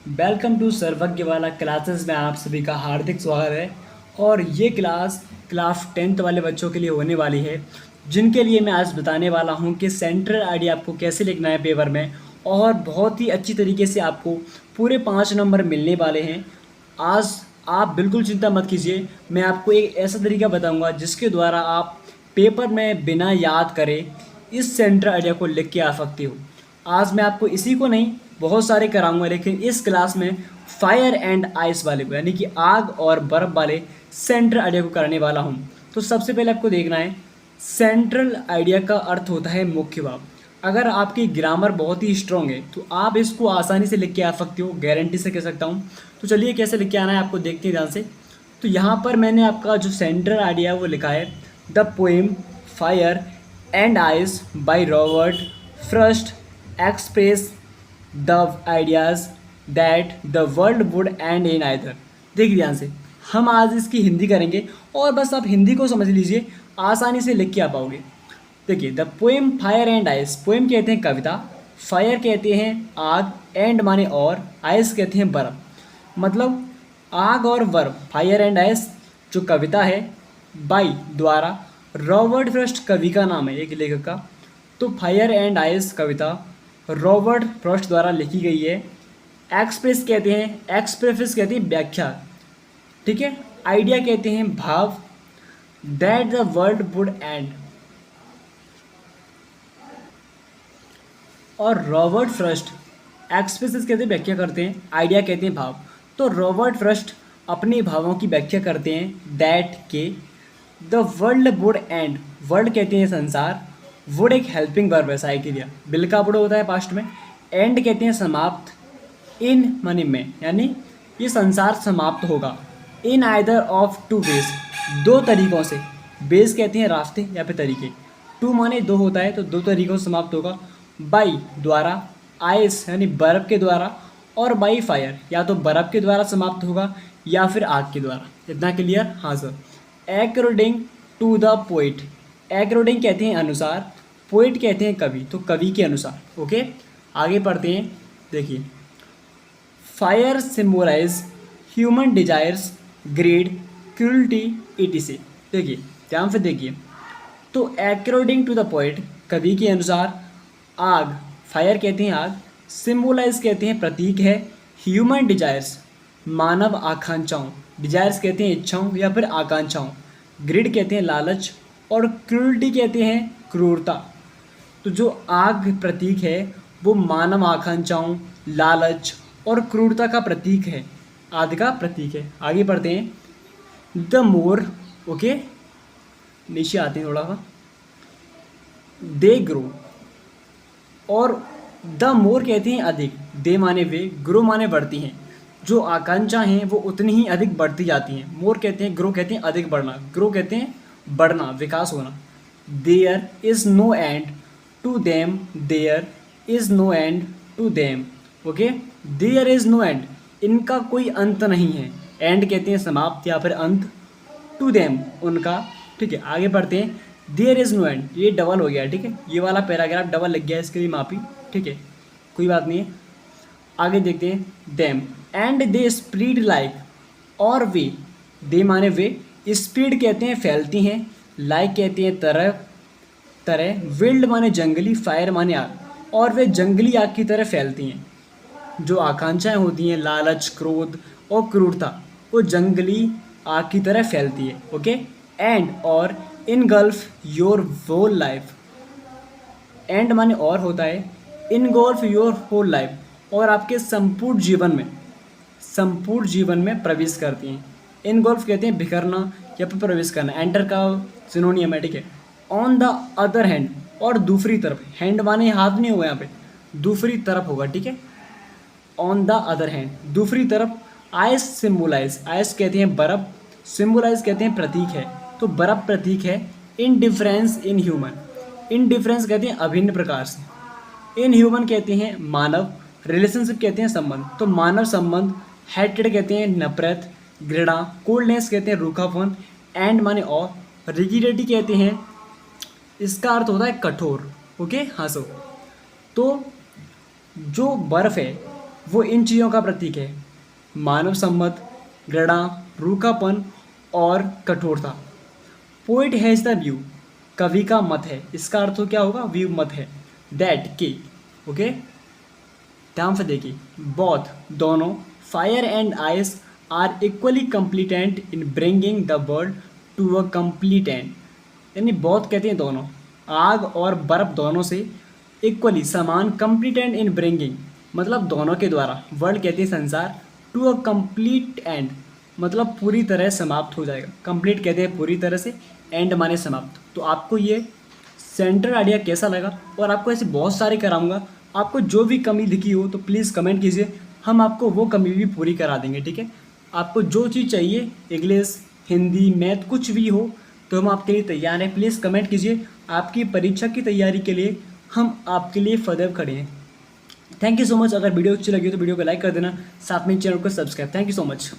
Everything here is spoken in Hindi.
वेलकम टू सर्वज्ञ वाला क्लासेस में आप सभी का हार्दिक स्वागत है। और ये क्लास 10th वाले बच्चों के लिए होने वाली है, जिनके लिए मैं आज बताने वाला हूँ कि सेंट्रल आइडिया आपको कैसे लिखना है पेपर में। और बहुत ही अच्छी तरीके से आपको पूरे 5 नंबर मिलने वाले हैं। आज आप बिल्कुल चिंता मत कीजिए, मैं आपको एक ऐसा तरीका बताऊँगा जिसके द्वारा आप पेपर में बिना याद करे इस सेंट्रल आइडिया को लिख के आ सकते हो। आज मैं आपको इसी को नहीं बहुत सारे कराऊंगा, लेकिन इस क्लास में फायर एंड आइस वाले को यानी कि आग और बर्फ वाले सेंट्रल आइडिया को कराने वाला हूँ। तो सबसे पहले आपको देखना है, सेंट्रल आइडिया का अर्थ होता है मुख्य भाव। अगर आपकी ग्रामर बहुत ही स्ट्रॉन्ग है तो आप इसको आसानी से लिख के आ सकते हो, गारंटी से कह सकता हूँ। तो चलिए कैसे लिख के आना है आपको देखते हैं ध्यान से। तो यहाँ पर मैंने आपका जो सेंट्रल आइडिया है वो लिखा है, the poem fire and ice by Robert first express the ideas that the world would and in either. देखिए ध्यान से, हम आज इसकी हिंदी करेंगे और बस आप हिंदी को समझ लीजिए, आसानी से लिख के आ पाओगे। देखिए, the poem fire and ice, poem कहते हैं कविता, फायर कहते हैं आग, एंड माने और, आइस कहते हैं बर्फ। मतलब आग और बर्फ, फायर एंड आइस जो कविता है बाई द्वारा, रॉबर्ट फ्रॉस्ट कवि का नाम है, एक लेखक का। तो fire and ice Kavita Robert Frost द्वारा लिखी गई है। एक्सप्रेस कहते हैं, एक्सप्रेस कहते हैं व्याख्या, ठीक है। आइडिया कहते हैं भाव, that the world would and, और रॉबर्ट फ्रॉस्ट एक्सप्रेस कहते हैं व्याख्या करते हैं, आइडिया कहते हैं भाव। तो रॉबर्ट फ्रॉस्ट अपने भावों की व्याख्या करते हैं दैट के the world would and, world कहते हैं संसार, वुड एक हेल्पिंग वर्ब है, सहायक क्रिया, बिल का वुड होता है पास्ट में, एंड कहते हैं समाप्त, इन माने में, यानी ये संसार समाप्त होगा, in either of two ways, दो तरीकों से, बेस कहते हैं रास्ते या फिर तरीके, टू माने दो होता है तो दो तरीकों से समाप्त होगा, बाई द्वारा, आइस यानी बर्फ के द्वारा, और बाई फायर या तो बर्फ के द्वारा समाप्त होगा या फिर आग के द्वारा। इतना क्लियर? हाँ sir. According to the poet, according कहते हैं अनुसार, पोइट कहते हैं कवि, तो कवि के अनुसार। ओके, आगे पढ़ते हैं। देखिए, fire symbolise human desires, grade, cruelty, etc। देखिए ध्यान से देखिए, तो अकॉर्डिंग टू द पोइट कवि के अनुसार, आग फायर कहते हैं आग, सिम्बोलाइज कहते हैं प्रतीक है, ह्यूमन डिजायर्स मानव आकांक्षाओं, डिजायर्स कहते हैं इच्छाओं या फिर आकांक्षाओं, ग्रिड कहते हैं लालच, और क्रूल्टी कहते हैं क्रूरता। तो जो आग प्रतीक है वो मानव आकांक्षाओं, लालच और क्रूरता का प्रतीक है, आदि का प्रतीक है। आगे पढ़ते हैं। द मोर, ओके नीचे आते हैं थोड़ा सा, दे ग्रो, और द मोर कहते हैं अधिक, दे माने वे, ग्रो माने बढ़ती हैं, जो आकांक्षा हैं वो उतनी ही अधिक बढ़ती जाती हैं। मोर कहते हैं, ग्रो कहते हैं अधिक बढ़ना, ग्रो कहते हैं बढ़ना, विकास होना। There is no end to them, there is no end to them, okay. There is no end, इनका कोई अंत नहीं है, एंड कहते हैं समाप्त या फिर अंत, टू देम उनका, ठीक है। आगे बढ़ते हैं। देयर इज़ नो एंड, ये डबल हो गया, ठीक है, ये वाला पैराग्राफ डबल लग गया, इसके लिए माफ़ी, ठीक है, कोई बात नहीं है। आगे देखते हैं। Them and they spread like, और वे, दे माने वे, स्पीड कहते हैं फैलती हैं, लाइक कहते हैं तरह तरह, विल्ड माने जंगली, फायर माने आग, और वे जंगली आग की तरह फैलती हैं। जो आकांक्षाएं होती हैं, लालच, क्रोध और क्रूरता, वो जंगली आग की तरह फैलती है, ओके। एंड और engulf your whole life, and माने और होता है, इनगोल्फ योर होल लाइफ, और आपके संपूर्ण जीवन में प्रवेश करती हैं। इनगोल्फ कहते हैं बिखरना या फिर प्रवेश करना, एंटर का सिनोनियम है, ठीक है। ऑन द अदर हैंड, और दूसरी तरफ, हैंड माने हाथ नहीं होगा यहाँ पे, दूसरी तरफ होगा, ठीक है। ऑन द अदर हैंड, दूसरी तरफ। आइस सिम्बोलाइज, आइस कहते हैं बर्फ, सिम्बोलाइज कहते हैं प्रतीक है, तो बर्फ प्रतीक है। इनडिफरेंस इन ह्यूमन, इनडिफरेंस कहते हैं अभिन्न प्रकार से, इन ह्यूमन कहते हैं मानव, रिलेशनशिप कहते हैं संबंध, तो मानव संबंध। हेटेड कहते हैं नफरत, घृणा, कोल्डनेस कहते हैं रूखापन, एंड माने और, रिजिडिटी कहते हैं, इसका अर्थ होता है कठोर, ओके। हाँ सो, तो जो बर्फ़ है वो इन चीज़ों का प्रतीक है, मानव सम्मत, घृणा, रूखापन और कठोरता। पोइट हैज़ द व्यू, कवि का मत है, इसका अर्थ तो क्या होगा, व्यू मत है, दैट कि, ओके ध्यान से देखिए, बोथ दोनों, fire and ice are equally competent in bringing the world to a complete end. यानी बोथ कहते हैं दोनों, आग और बर्फ दोनों से इक्वली समान, कंप्लीट एंड इन ब्रिंगिंग मतलब दोनों के द्वारा, वर्ल्ड कहते हैं संसार, टू अ कंप्लीट एंड मतलब पूरी तरह समाप्त हो जाएगा, कंप्लीट कहते हैं पूरी तरह से, एंड माने समाप्त। तो आपको ये सेंट्रल आइडिया कैसा लगा, और आपको ऐसे बहुत सारे कराऊंगा, आपको जो भी कमी दिखी हो तो प्लीज़ कमेंट कीजिए, हम आपको वो कमी भी पूरी करा देंगे, ठीक है। आपको जो चीज़ चाहिए, इंग्लिश, हिंदी, मैथ, कुछ भी हो तो हम आपके लिए तैयार हैं, प्लीज़ कमेंट कीजिए। आपकी परीक्षा की तैयारी के लिए हम आपके लिए सदैव खड़े हैं। Thank you so much. अगर वीडियो अच्छी लगी हो तो वीडियो को लाइक कर देना, साथ में चैनल को subscribe. Thank you so much.